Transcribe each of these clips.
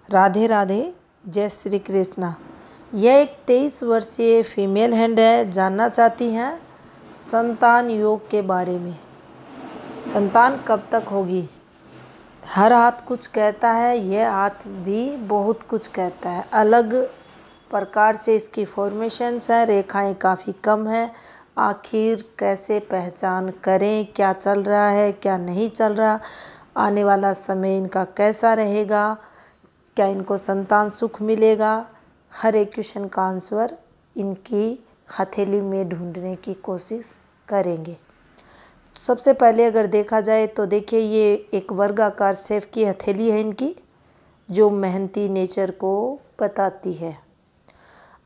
राधे राधे, जय श्री कृष्णा। यह एक 23 वर्षीय फीमेल हैंड है। जानना चाहती हैं संतान योग के बारे में। संतान कब तक होगी? हर हाथ कुछ कहता है, यह हाथ भी बहुत कुछ कहता है। अलग प्रकार से इसकी फॉर्मेशंस है, रेखाएं काफ़ी कम है। आखिर कैसे पहचान करें, क्या चल रहा है क्या नहीं चल रहा, आने वाला समय इनका कैसा रहेगा, क्या इनको संतान सुख मिलेगा, हर एक क्वेश्चन का आंसर इनकी हथेली में ढूंढने की कोशिश करेंगे। सबसे पहले अगर देखा जाए तो देखिए, ये एक वर्गाकार शेप की हथेली है इनकी, जो मेहनती नेचर को बताती है।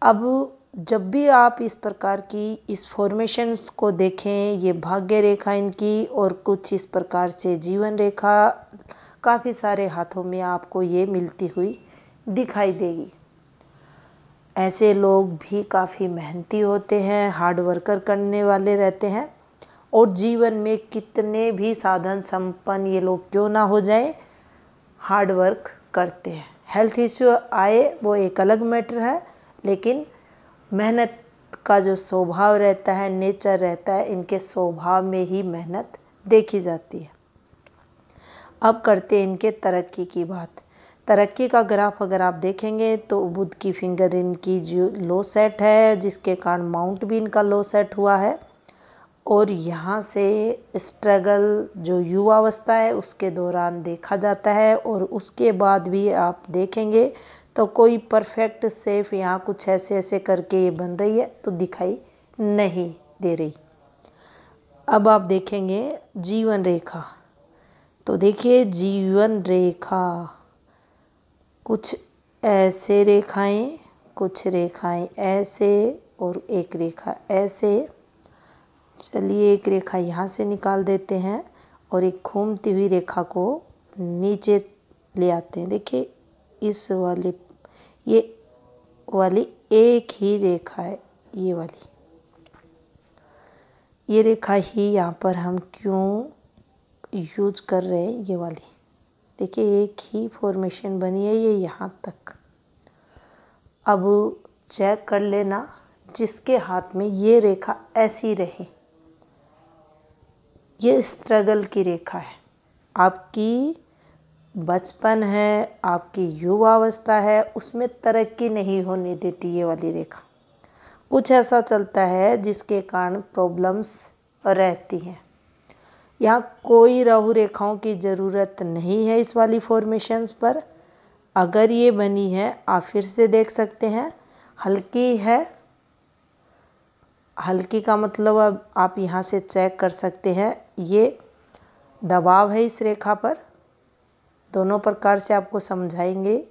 अब जब भी आप इस प्रकार की इस फॉर्मेशंस को देखें, ये भाग्य रेखा इनकी और कुछ इस प्रकार से जीवन रेखा काफ़ी सारे हाथों में आपको ये मिलती हुई दिखाई देगी। ऐसे लोग भी काफ़ी मेहनती होते हैं, हार्ड वर्कर करने वाले रहते हैं और जीवन में कितने भी साधन संपन्न ये लोग क्यों ना हो जाए, हार्ड वर्क करते हैं। हेल्थ इश्यू आए वो एक अलग मैटर है, लेकिन मेहनत का जो स्वभाव रहता है, नेचर रहता है, इनके स्वभाव में ही मेहनत देखी जाती है। अब करते हैं इनके तरक्की की बात। तरक्की का ग्राफ अगर आप देखेंगे तो बुध की फिंगर इनकी जो लो सेट है, जिसके कारण माउंट भी इनका लो सेट हुआ है और यहाँ से स्ट्रगल जो युवावस्था है उसके दौरान देखा जाता है और उसके बाद भी आप देखेंगे तो कोई परफेक्ट सेफ यहाँ कुछ ऐसे ऐसे करके ये बन रही है तो दिखाई नहीं दे रही। अब आप देखेंगे जीवन रेखा, तो देखिए जीवन रेखा कुछ ऐसे रेखाएं, कुछ रेखाएं ऐसे और एक रेखा ऐसे। चलिए एक रेखा यहाँ से निकाल देते हैं और एक घूमती हुई रेखा को नीचे ले आते हैं। देखिए इस वाले ये वाली एक ही रेखा है, ये वाली ये रेखा ही यहाँ पर हम क्यों यूज कर रहे हैं, ये वाली देखिए एक ही फॉर्मेशन बनी है ये यहाँ तक। अब चेक कर लेना जिसके हाथ में ये रेखा ऐसी रहे, ये स्ट्रगल की रेखा है। आपकी बचपन है, आपकी युवावस्था है, उसमें तरक्की नहीं होने देती ये वाली रेखा। कुछ ऐसा चलता है जिसके कारण प्रॉब्लम्स रहती हैं। यहाँ कोई राहु रेखाओं की ज़रूरत नहीं है इस वाली फॉर्मेशंस पर। अगर ये बनी है आप फिर से देख सकते हैं, हल्की है। हल्की का मतलब अब आप यहाँ से चेक कर सकते हैं, ये दबाव है इस रेखा पर। दोनों प्रकार से आपको समझाएंगे।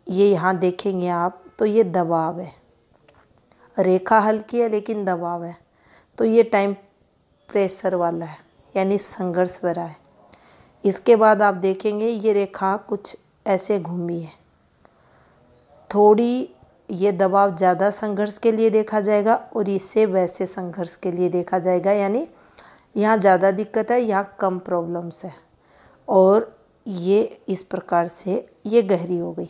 ये यहाँ देखेंगे आप तो ये दबाव है, रेखा हल्की है लेकिन दबाव है, तो ये टाइम प्रेशर वाला है, यानी संघर्ष भरा है। इसके बाद आप देखेंगे ये रेखा कुछ ऐसे घूमी है, थोड़ी ये दबाव ज़्यादा संघर्ष के लिए देखा जाएगा और इससे वैसे संघर्ष के लिए देखा जाएगा, यानी यहाँ ज़्यादा दिक्कत है, यहाँ कम प्रॉब्लम्स है और ये इस प्रकार से ये गहरी हो गई।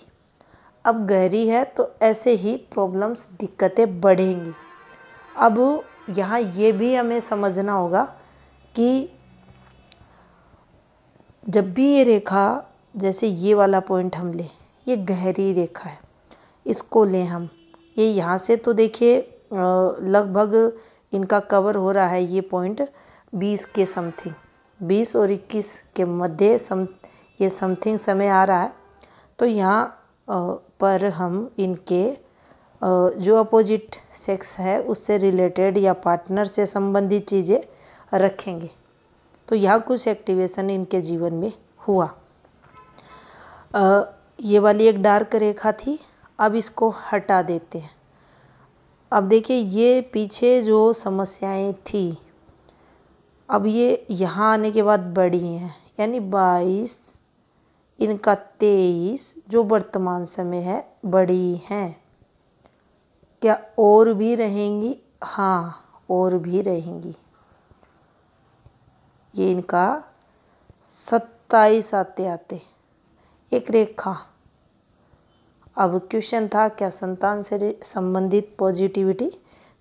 अब गहरी है तो ऐसे ही प्रॉब्लम्स दिक्कतें बढ़ेंगी। अब यहाँ ये भी हमें समझना होगा कि जब भी ये रेखा, जैसे ये वाला पॉइंट हम लें, ये गहरी रेखा है, इसको लें हम, ये यहाँ से तो देखिए लगभग इनका कवर हो रहा है ये पॉइंट 20 के समथिंग, 20 और 21 के मध्य ये समथिंग समय आ रहा है। तो यहाँ पर हम इनके जो अपोजिट सेक्स है उससे रिलेटेड या पार्टनर से संबंधित चीज़ें रखेंगे। तो यहाँ कुछ एक्टिवेशन इनके जीवन में हुआ। ये वाली एक डार्क रेखा थी, अब इसको हटा देते हैं। अब देखिए ये पीछे जो समस्याएं थी, अब ये यहाँ आने के बाद बढ़ी हैं, यानी 22 इनका 23 जो वर्तमान समय है बढ़ी हैं। क्या और भी रहेंगी? हाँ और भी रहेंगी। ये इनका 27 आते आते एक रेखा अब क्वेश्चन था क्या संतान से संबंधित पॉजिटिविटी।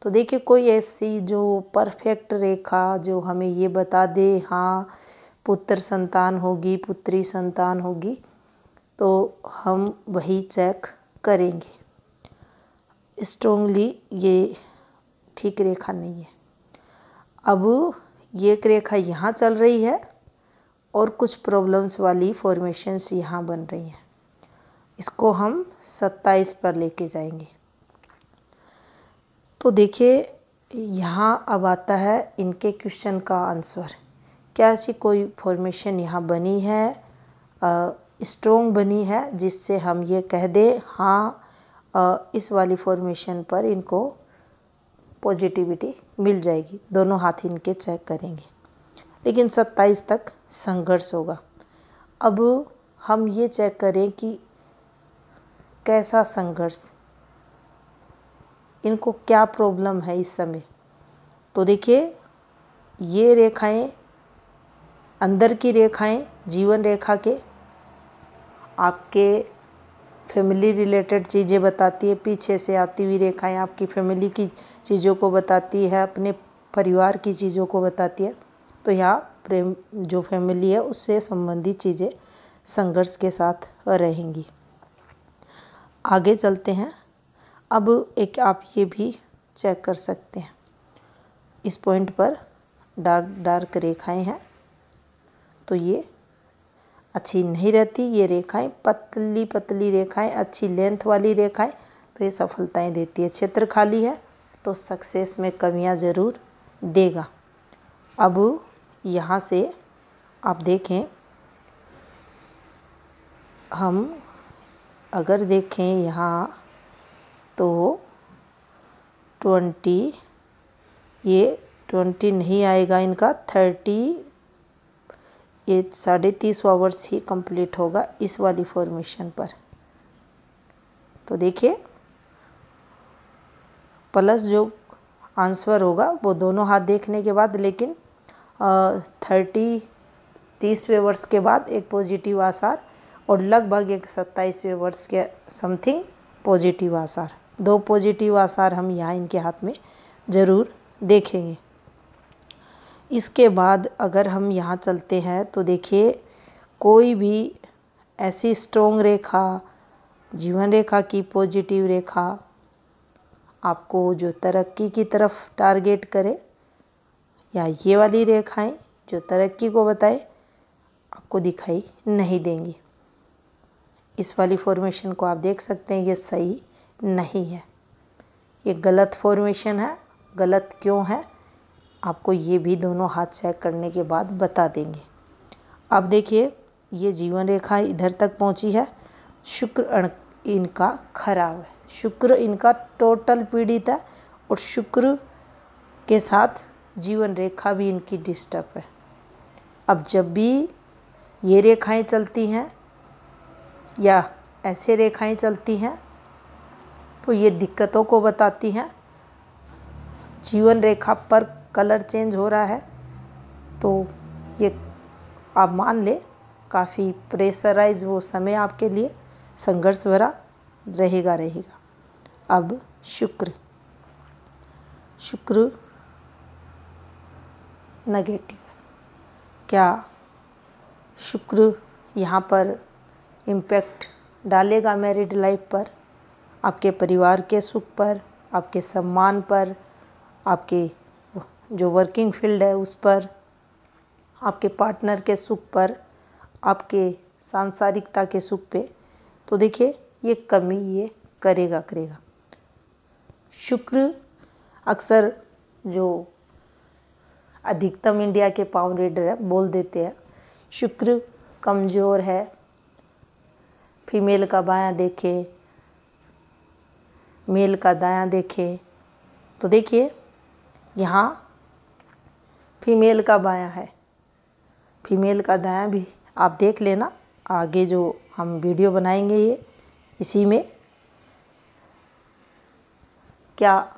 तो देखिए कोई ऐसी जो परफेक्ट रेखा जो हमें ये बता दे हाँ पुत्र संतान होगी पुत्री संतान होगी, तो हम वही चेक करेंगे। स्ट्रोंगली ये ठीक रेखा नहीं है। अब ये एक रेखा यहाँ चल रही है और कुछ प्रॉब्लम्स वाली फॉर्मेशंस यहाँ बन रही हैं। इसको हम 27 पर लेके जाएंगे। तो देखिए यहाँ अब आता है इनके क्वेश्चन का आंसर। क्या ऐसी कोई फॉर्मेशन यहाँ बनी है स्ट्रोंग बनी है जिससे हम ये कह दें हाँ इस वाली फॉर्मेशन पर इनको पॉजिटिविटी मिल जाएगी। दोनों हाथ इनके चेक करेंगे, लेकिन 27 तक संघर्ष होगा। अब हम ये चेक करें कि कैसा संघर्ष, इनको क्या प्रॉब्लम है इस समय। तो देखिए ये रेखाएं अंदर की रेखाएं जीवन रेखा के आपके फैमिली रिलेटेड चीज़ें बताती है। पीछे से आती हुई रेखाएं आपकी फैमिली की चीज़ों को बताती है, अपने परिवार की चीज़ों को बताती है। तो यहाँ प्रेम जो फैमिली है उससे संबंधित चीज़ें संघर्ष के साथ रहेंगी। आगे चलते हैं। अब एक आप ये भी चेक कर सकते हैं, इस पॉइंट पर डार्क डार्क रेखाएं हैं तो ये अच्छी नहीं रहती। ये रेखाएं पतली पतली रेखाएं, अच्छी लेंथ वाली रेखाएं तो ये सफलताएं देती है। क्षेत्र खाली है तो सक्सेस में कमियां ज़रूर देगा। अब यहाँ से आप देखें, हम अगर देखें यहाँ तो 20 ये 20 नहीं आएगा, इनका 30 ये 30.5 आवर्स ही कंप्लीट होगा इस वाली फॉर्मेशन पर। तो देखिए प्लस जो आंसर होगा वो दोनों हाथ देखने के बाद, लेकिन 30वें वर्ष के बाद एक पॉजिटिव आसार और लगभग एक 27वें वर्ष के समथिंग पॉजिटिव आसार, 2 पॉजिटिव आसार हम यहाँ इनके हाथ में ज़रूर देखेंगे। इसके बाद अगर हम यहाँ चलते हैं तो देखिए कोई भी ऐसी स्ट्रोंग रेखा जीवन रेखा की पॉजिटिव रेखा आपको जो तरक्की की तरफ टारगेट करे, या ये वाली रेखाएं जो तरक्की को बताए, आपको दिखाई नहीं देंगी। इस वाली फॉर्मेशन को आप देख सकते हैं, ये सही नहीं है, ये गलत फॉर्मेशन है। गलत क्यों है आपको ये भी दोनों हाथ चेक करने के बाद बता देंगे। अब देखिए ये जीवन रेखा इधर तक पहुंची है, शुक्र इनका खराब है, शुक्र इनका टोटल पीड़ित है और शुक्र के साथ जीवन रेखा भी इनकी डिस्टर्ब है। अब जब भी ये रेखाएं चलती हैं या ऐसे रेखाएं चलती हैं तो ये दिक्कतों को बताती हैं। जीवन रेखा पर कलर चेंज हो रहा है तो ये आप मान ले काफ़ी प्रेशराइज वो समय आपके लिए संघर्ष भरा रहेगा। अब शुक्र नेगेटिव है। क्या शुक्र यहाँ पर इम्पैक्ट डालेगा मैरिड लाइफ पर, आपके परिवार के सुख पर, आपके सम्मान पर, आपके जो वर्किंग फील्ड है उस पर, आपके पार्टनर के सुख पर, आपके सांसारिकता के सुख पे। तो देखिए ये कमी ये करेगा। शुक्र अक्सर जो अधिकतम इंडिया के पावर रीडर है बोल देते हैं शुक्र कमज़ोर है, फीमेल का बायां देखे मेल का दायां देखे। तो देखिए यहाँ फीमेल का बायां है, फीमेल का दायां भी आप देख लेना। आगे जो हम वीडियो बनाएंगे ये इसी में, क्या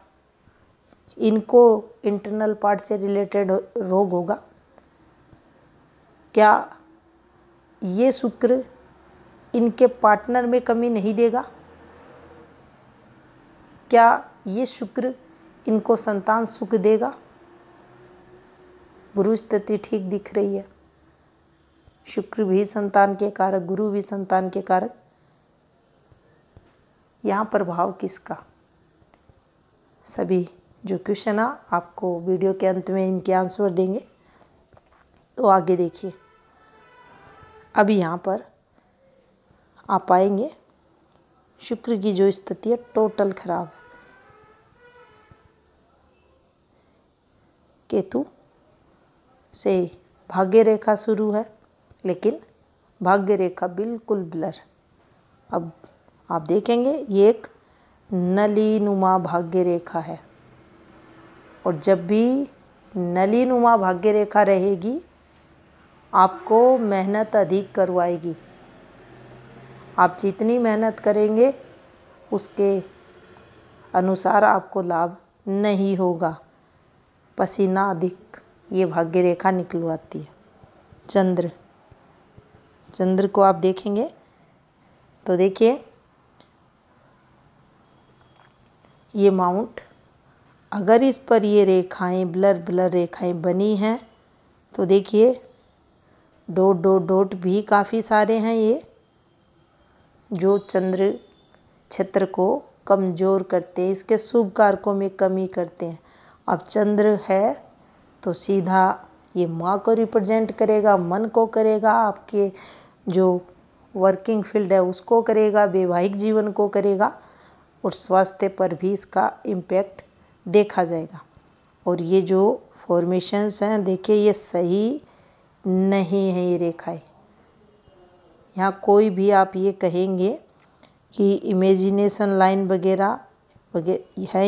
इनको इंटरनल पार्ट से रिलेटेड रोग होगा, क्या ये शुक्र इनके पार्टनर में कमी नहीं देगा, क्या ये शुक्र इनको संतान सुख देगा? गुरु स्थिति ठीक दिख रही है। शुक्र भी संतान के कारक, गुरु भी संतान के कारक। यहाँ प्रभाव किसका? सभी जो क्वेश्चन है आपको वीडियो के अंत में इनके आंसर देंगे, तो आगे देखिए। अब यहाँ पर आप पाएंगे शुक्र की जो स्थिति है टोटल खराब है। केतु से भाग्य रेखा शुरू है, लेकिन भाग्य रेखा बिल्कुल ब्लर। अब आप देखेंगे ये एक नलीनुमा भाग्य रेखा है, और जब भी नलीनुमा भाग्य रेखा रहेगी आपको मेहनत अधिक करवाएगी। आप जितनी मेहनत करेंगे उसके अनुसार आपको लाभ नहीं होगा। पसीना अधिक ये भाग्य रेखा निकलवाती है। चंद्र को आप देखेंगे तो देखिए ये माउंट, अगर इस पर ये रेखाएं ब्लर रेखाएं बनी हैं तो देखिए डॉट भी काफ़ी सारे हैं, ये जो चंद्र क्षेत्र को कमज़ोर करते हैं, इसके शुभ कारकों में कमी करते हैं। अब चंद्र है तो सीधा ये माँ को रिप्रेजेंट करेगा, मन को करेगा, आपके जो वर्किंग फील्ड है उसको करेगा, वैवाहिक जीवन को करेगा, और स्वास्थ्य पर भी इसका इम्पैक्ट देखा जाएगा। और ये जो फॉर्मेशंस हैं देखिए ये सही नहीं है। ये रेखाएं यहाँ कोई भी आप ये कहेंगे कि इमेजिनेशन लाइन वगैरह है,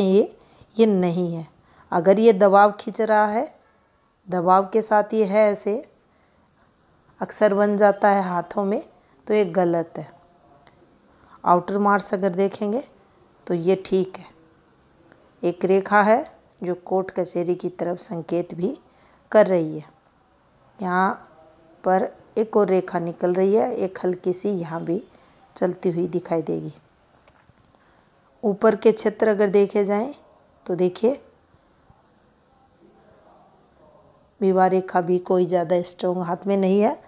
ये नहीं है। अगर ये दबाव खींच रहा है, दबाव के साथ ये है ऐसे अक्सर बन जाता है हाथों में, तो ये गलत है। आउटर मार्क्स अगर देखेंगे तो ये ठीक है। एक रेखा है जो कोर्ट कचहरी की तरफ संकेत भी कर रही है। यहाँ पर एक और रेखा निकल रही है, एक हल्की सी यहाँ भी चलती हुई दिखाई देगी। ऊपर के क्षेत्र अगर देखे जाएं तो देखिए विवाह रेखा भी कोई ज़्यादा स्ट्रॉन्ग हाथ में नहीं है,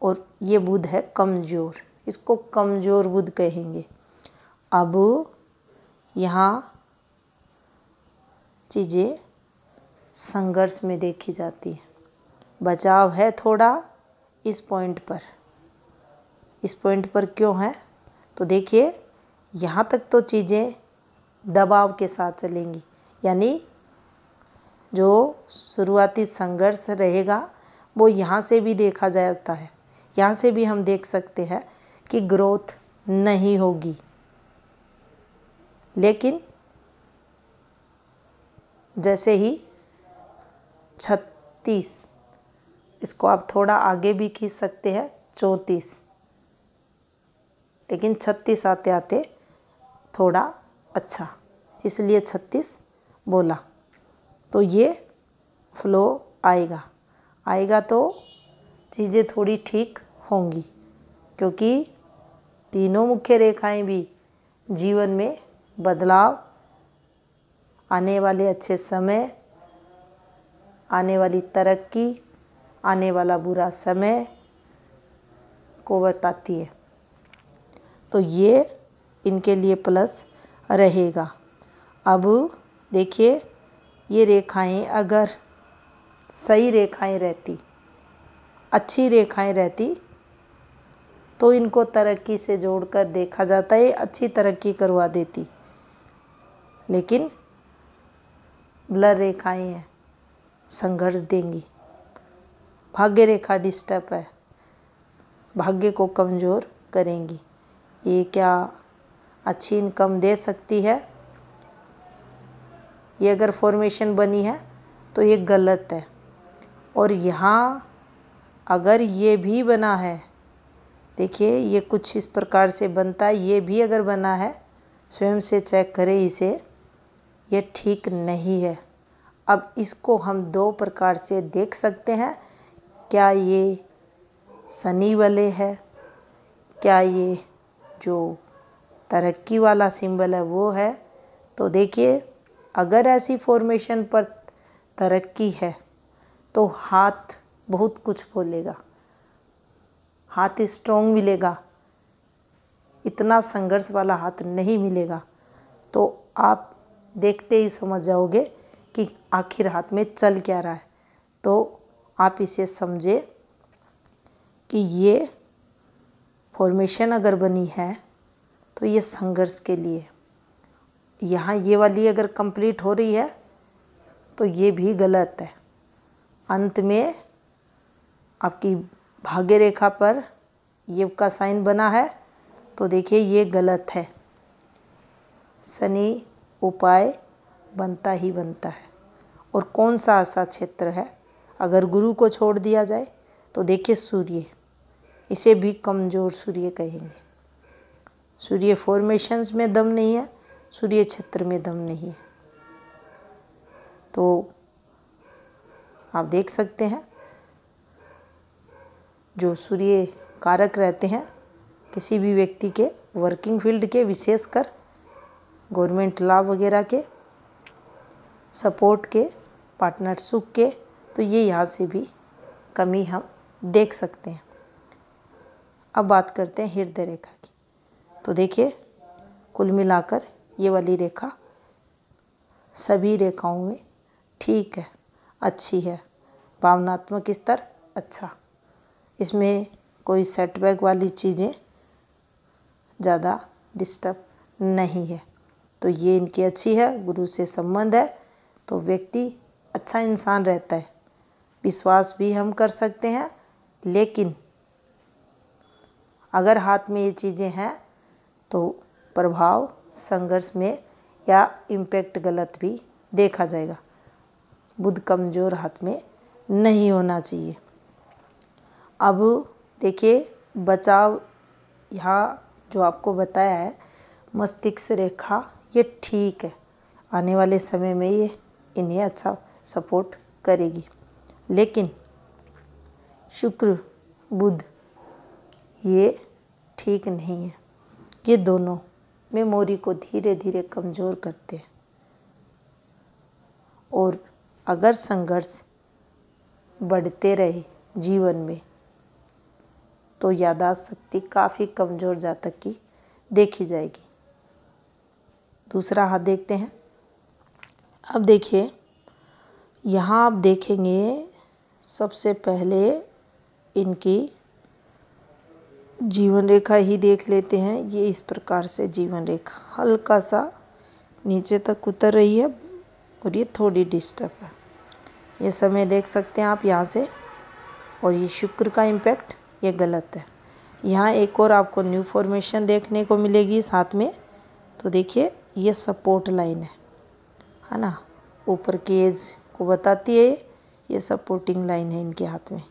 और ये बुध है कमज़ोर, इसको कमज़ोर बुध कहेंगे। अब यहाँ चीज़ें संघर्ष में देखी जाती है। बचाव है थोड़ा इस पॉइंट पर क्यों है? तो देखिए यहाँ तक तो चीज़ें दबाव के साथ चलेंगी, यानी जो शुरुआती संघर्ष रहेगा वो यहाँ से भी देखा जाता है। यहाँ से भी हम देख सकते हैं कि ग्रोथ नहीं होगी, लेकिन जैसे ही 36, इसको आप थोड़ा आगे भी खींच सकते हैं 34, लेकिन 36 आते आते थोड़ा अच्छा, इसलिए 36 बोला। तो ये फ्लो आएगा तो चीज़ें थोड़ी ठीक होंगी, क्योंकि तीनों मुख्य रेखाएं भी जीवन में बदलाव, आने वाले अच्छे समय, आने वाली तरक्की, आने वाला बुरा समय को बताती है। तो ये इनके लिए प्लस रहेगा। अब देखिए ये रेखाएं अगर सही रेखाएं रहती, अच्छी रेखाएं रहती, तो इनको तरक्की से जोड़कर देखा जाता है, अच्छी तरक्की करवा देती। लेकिन ब्लर रेखाएं हैं, संघर्ष देंगी। भाग्य रेखा डिस्टर्ब है, भाग्य को कमज़ोर करेंगी। ये क्या अच्छी इनकम दे सकती है? ये अगर फॉर्मेशन बनी है तो ये गलत है। और यहाँ अगर ये भी बना है, देखिए ये कुछ इस प्रकार से बनता है, ये भी अगर बना है स्वयं से चेक करें इसे, ये ठीक नहीं है। अब इसको हम दो प्रकार से देख सकते हैं, क्या ये शनि वाले है, क्या ये जो तरक्की वाला सिंबल है वो है, तो देखिए, अगर ऐसी फॉर्मेशन पर तरक्की है तो हाथ बहुत कुछ बोलेगा, हाथ स्ट्रॉन्ग मिलेगा, इतना संघर्ष वाला हाथ नहीं मिलेगा। तो आप देखते ही समझ जाओगे कि आखिर हाथ में चल क्या रहा है। तो आप इसे समझे कि ये फॉर्मेशन अगर बनी है तो ये संघर्ष के लिए। यहाँ ये वाली अगर कंप्लीट हो रही है तो ये भी गलत है। अंत में आपकी भाग्य रेखा पर ये का साइन बना है तो देखिए ये गलत है। शनि उपाय बनता ही बनता है। और कौन सा ऐसा क्षेत्र है, अगर गुरु को छोड़ दिया जाए तो देखिए सूर्य, इसे भी कमज़ोर सूर्य कहेंगे। सूर्य फॉर्मेशंस में दम नहीं है, सूर्य क्षेत्र में दम नहीं है। तो आप देख सकते हैं जो सूर्य कारक रहते हैं किसी भी व्यक्ति के वर्किंग फील्ड के, विशेषकर गवर्नमेंट लाभ वगैरह के, सपोर्ट के, पार्टनरशिप के, तो ये यहाँ से भी कमी हम देख सकते हैं। अब बात करते हैं हृदय रेखा की। तो देखिए, कुल मिलाकर ये वाली रेखा सभी रेखाओं में ठीक है, अच्छी है। भावनात्मक स्तर अच्छा, इसमें कोई सेटबैक वाली चीज़ें ज़्यादा डिस्टर्ब नहीं है। तो ये इनकी अच्छी है। गुरु से संबंध है तो व्यक्ति अच्छा इंसान रहता है, विश्वास भी हम कर सकते हैं। लेकिन अगर हाथ में ये चीज़ें हैं तो प्रभाव संघर्ष में या इम्पैक्ट गलत भी देखा जाएगा। बुध कमज़ोर हाथ में नहीं होना चाहिए। अब देखिए, बचाव यहाँ जो आपको बताया है, मस्तिष्क रेखा ये ठीक है, आने वाले समय में ये इन्हें अच्छा सपोर्ट करेगी। लेकिन शुक्र बुध ये ठीक नहीं है। ये दोनों मेमोरी को धीरे धीरे कमज़ोर करते हैं। और अगर संघर्ष बढ़ते रहे जीवन में तो याददाश्त शक्ति काफ़ी कमज़ोर जातक की देखी जाएगी। दूसरा हाथ देखते हैं। अब देखिए, यहाँ आप देखेंगे सबसे पहले इनकी जीवन रेखा ही देख लेते हैं। ये इस प्रकार से जीवन रेखा हल्का सा नीचे तक उतर रही है और ये थोड़ी डिस्टर्ब है। ये समय देख सकते हैं आप यहाँ से। और ये शुक्र का इम्पैक्ट ये गलत है। यहाँ एक और आपको न्यू फॉर्मेशन देखने को मिलेगी साथ में। तो देखिए, ये सपोर्ट लाइन है ना, ऊपर की एज को बताती है। ये सपोर्टिंग लाइन है इनके हाथ में।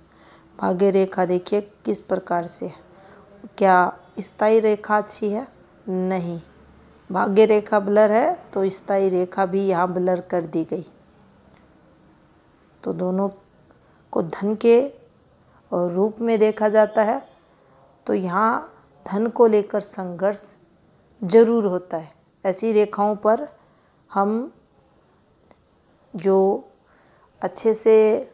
भाग्य रेखा देखिए किस प्रकार से है। क्या स्थायी रेखा अच्छी है? नहीं। भाग्य रेखा ब्लर है तो स्थायी रेखा भी यहाँ ब्लर कर दी गई। तो दोनों को धन के और रूप में देखा जाता है। तो यहाँ धन को लेकर संघर्ष जरूर होता है। ऐसी रेखाओं पर हम जो अच्छे से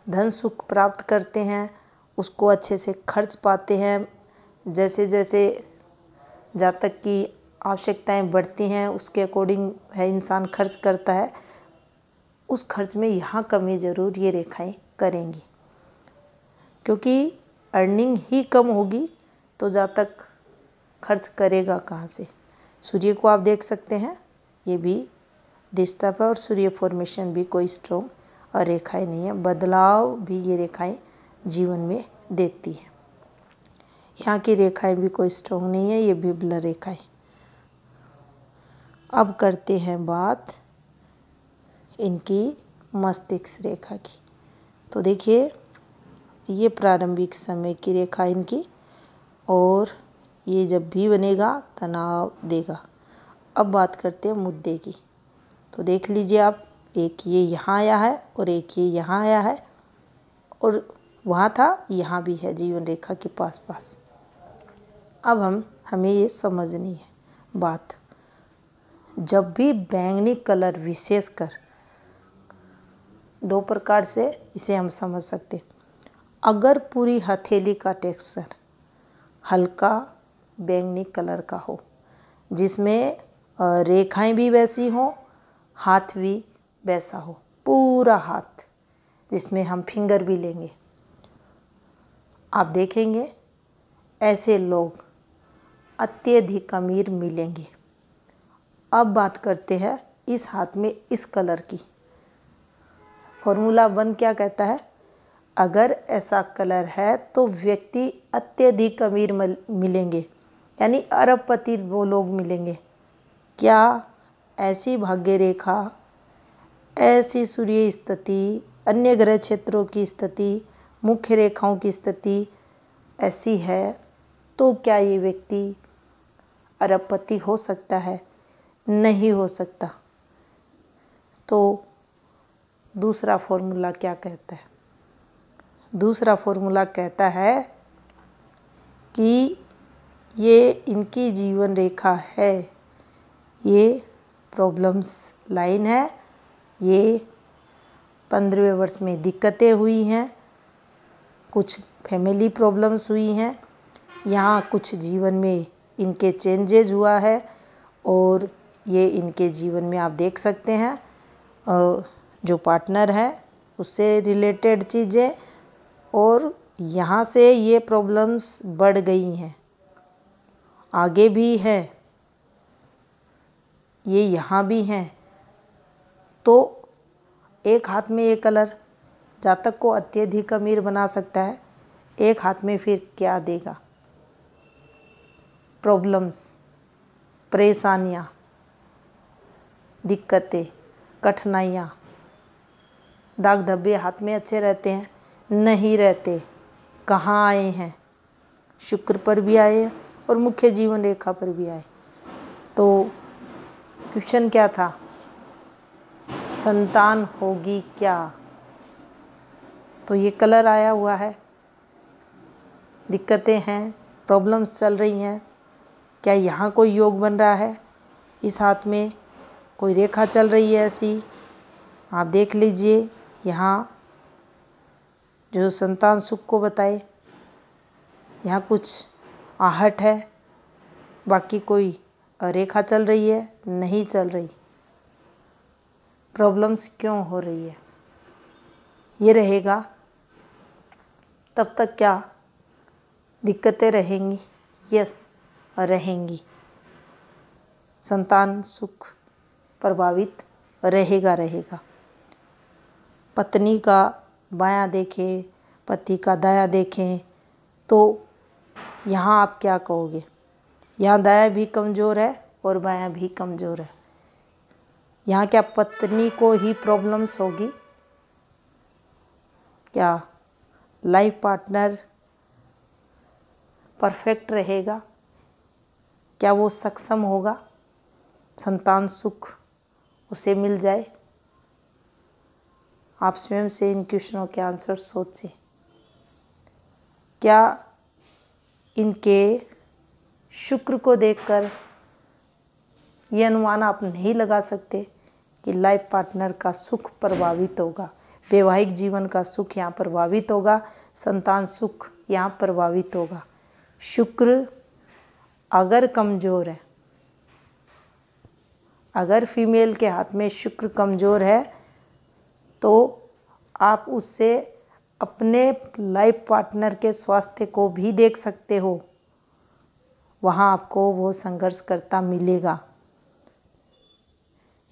धन सुख प्राप्त करते हैं उसको अच्छे से खर्च पाते हैं। जैसे जैसे जातक की आवश्यकताएं बढ़ती हैं उसके अकॉर्डिंग है इंसान खर्च करता है। उस खर्च में यहाँ कमी ज़रूर ये रेखाएं करेंगी, क्योंकि अर्निंग ही कम होगी तो जातक खर्च करेगा कहाँ से। सूर्य को आप देख सकते हैं, ये भी डिस्टर्ब है और सूर्य फॉर्मेशन भी कोई स्ट्रॉन्ग और रेखाएं नहीं है। बदलाव भी ये रेखाएं जीवन में देती हैं। यहाँ की रेखाएं भी कोई स्ट्रॉन्ग नहीं है, ये भी ब्लर रेखाएं। अब करते हैं बात इनकी मस्तिष्क रेखा की। तो देखिए, ये प्रारंभिक समय की रेखा इनकी, और ये जब भी बनेगा तनाव देगा। अब बात करते हैं मुद्दे की। तो देख लीजिए आप, एक ये यहाँ आया है और एक ये यहाँ आया है और वहाँ था, यहाँ भी है जीवन रेखा के पास पास। अब हमें ये समझनी है बात। जब भी बैंगनी कलर, विशेषकर 2 प्रकार से इसे हम समझ सकते हैं। अगर पूरी हथेली का टेक्सचर हल्का बैंगनी कलर का हो, जिसमें रेखाएं भी वैसी हों, हाथ भी वैसा हो, पूरा हाथ जिसमें हम फिंगर भी लेंगे, आप देखेंगे ऐसे लोग अत्यधिक अमीर मिलेंगे। अब बात करते हैं इस हाथ में इस कलर की। फॉर्मूला 1 क्या कहता है? अगर ऐसा कलर है तो व्यक्ति अत्यधिक अमीर मिलेंगे, यानी अरबपति वो लोग मिलेंगे। क्या? ऐसी भाग्य रेखा, ऐसी सूर्य स्थिति, अन्य ग्रह क्षेत्रों की स्थिति, मुख्य रेखाओं की स्थिति ऐसी है तो क्या ये व्यक्ति अरबपति हो सकता है? नहीं हो सकता। तो दूसरा फॉर्मूला क्या कहता है? दूसरा फॉर्मूला कहता है कि ये इनकी जीवन रेखा है, ये प्रॉब्लम्स लाइन है, ये 15वें वर्ष में दिक्कतें हुई हैं, कुछ फैमिली प्रॉब्लम्स हुई हैं, यहाँ कुछ जीवन में इनके चेंजेज हुआ है और ये इनके जीवन में आप देख सकते हैं जो पार्टनर है उससे रिलेटेड चीज़ें, और यहाँ से ये प्रॉब्लम्स बढ़ गई हैं, आगे भी है, ये यहाँ भी हैं। तो एक हाथ में ये कलर जातक को अत्यधिक अमीर बना सकता है, एक हाथ में फिर क्या देगा? प्रॉब्लम्स, परेशानियाँ, दिक्कतें, कठिनाइयाँ। दाग धब्बे हाथ में अच्छे रहते हैं? नहीं रहते। कहाँ आए हैं? शुक्र पर भी आए और मुख्य जीवन रेखा पर भी आए। तो क्वेश्चन क्या था? संतान होगी क्या? तो ये कलर आया हुआ है, दिक्कतें हैं, प्रॉब्लम्स चल रही हैं। क्या यहाँ कोई योग बन रहा है? इस हाथ में कोई रेखा चल रही है ऐसी, आप देख लीजिए। यहाँ जो संतान सुख को बताए, यहाँ कुछ आहट है, बाकी कोई रेखा चल रही है? नहीं चल रही। प्रॉब्लम्स क्यों हो रही है? ये रहेगा तब तक क्या दिक्कतें रहेंगी? यस, रहेंगी। संतान सुख प्रभावित रहेगा। पत्नी का बायां देखें, पति का दायां देखें, तो यहाँ आप क्या कहोगे? यहाँ दायां भी कमज़ोर है और बायां भी कमज़ोर है। यहाँ क्या पत्नी को ही प्रॉब्लम्स होगी? क्या लाइफ पार्टनर परफेक्ट रहेगा? क्या वो सक्षम होगा? संतान सुख उसे मिल जाए? आप स्वयं से इन क्वेश्चनों के आंसर सोचें। क्या इनके शुक्र को देखकर ये अनुमान आप नहीं लगा सकते कि लाइफ पार्टनर का सुख प्रभावित होगा, वैवाहिक जीवन का सुख यहाँ प्रभावित होगा, संतान सुख यहाँ प्रभावित होगा? शुक्र अगर कमज़ोर है, अगर फीमेल के हाथ में शुक्र कमज़ोर है, तो आप उससे अपने लाइफ पार्टनर के स्वास्थ्य को भी देख सकते हो। वहाँ आपको वो संघर्ष करता मिलेगा।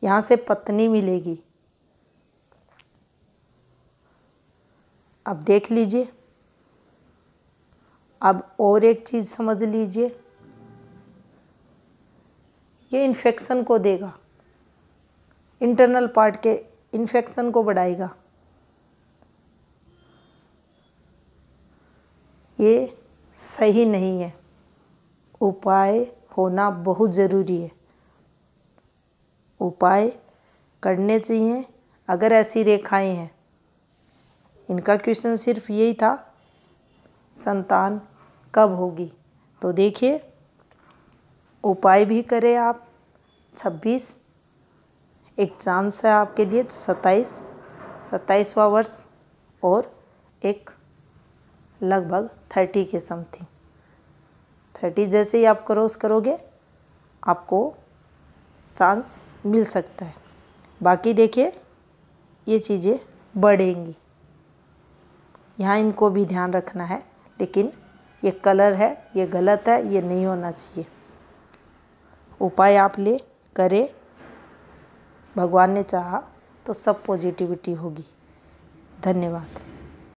यहाँ से पत्नी मिलेगी। अब देख लीजिए। अब और एक चीज़ समझ लीजिए, ये इन्फेक्शन को देगा, इंटरनल पार्ट के इन्फेक्शन को बढ़ाएगा। ये सही नहीं है, उपाय होना बहुत ज़रूरी है। उपाय करने चाहिए अगर ऐसी रेखाएं हैं। इनका क्वेश्चन सिर्फ यही था, संतान कब होगी? तो देखिए, उपाय भी करें आप, 26, एक चांस है आपके लिए 27वां वर्ष, और एक लगभग 30 के समथिंग। 30 जैसे ही आप क्रॉस करोगे आपको चांस मिल सकता है। बाकी देखिए ये चीज़ें बढ़ेंगी, यहाँ इनको भी ध्यान रखना है, लेकिन ये कलर है ये गलत है, ये नहीं होना चाहिए। उपाय आप ले करें, भगवान ने चाहा तो सब पॉजिटिविटी होगी। धन्यवाद।